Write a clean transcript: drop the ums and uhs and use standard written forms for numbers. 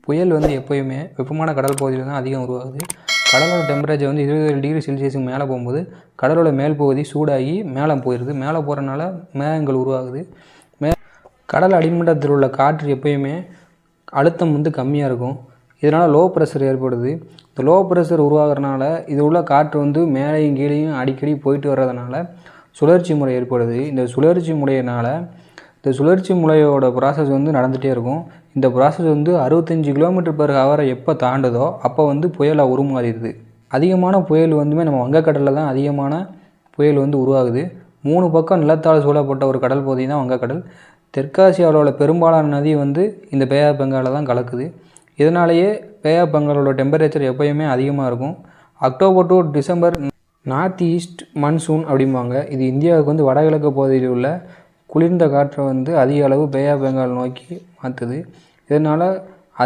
புயல் வந்து எப்போயுமே வெப்பமான கடல் பகுதியில் தான் அதிகம் உருவாகுது. கடலோட டெம்பரேச்சர் வந்து 27 டிகிரி செல்சியஸுக்கு மேலே போகும்போது கடலோட மேல் பகுதி சூடாகி மேலே போயிடுது. மேலே போகிறனால மேகங்கள் உருவாகுது. கடல் அடிமட்டத்தில் உள்ள காற்று எப்போயுமே அழுத்தம் வந்து கம்மியாக இருக்கும். இதனால் லோ ப்ரெஷர் ஏற்படுது. இந்த லோ ப்ரெஷர் உருவாகிறனால இது உள்ள காற்று வந்து மேலேயும் கீழேயும் அடிக்கடி போயிட்டு வர்றதுனால சுழற்சி முறை ஏற்படுது. இந்த சுழற்சி முறையோட ப்ராசஸ் வந்து நடந்துகிட்டே இருக்கும். இந்த ப்ராசஸ் வந்து 65 km/h எப்போ தாண்டுதோ அப்போ வந்து புயலாக உருமாறிடுது. அதிகமான புயல் வந்துமே நம்ம வங்கக்கடலில் தான் அதிகமான புயல் வந்து உருவாகுது. 3 பக்கம் நிலத்தால் சூழப்பட்ட ஒரு கடல் பகுதி தான் வங்கக்கடல். தெற்காசியாவில் உள்ள பெரும்பாலான நதி வந்து இந்த பே ஆஃப் பெங்காலில் தான் கலக்குது. இதனாலேயே பே ஆஃப் பெங்காலோட டெம்பரேச்சர் எப்போயுமே அதிகமாக இருக்கும். October to December north east monsoon அப்படிம்பாங்க. இது இந்தியாவுக்கு வந்து வடகிழக்கு பகுதியில் உள்ள குளிர்ந்த காற்றை வந்து அதிக அளவு பே ஆஃப் பெங்கால் நோக்கி மாற்றுது. இதனால்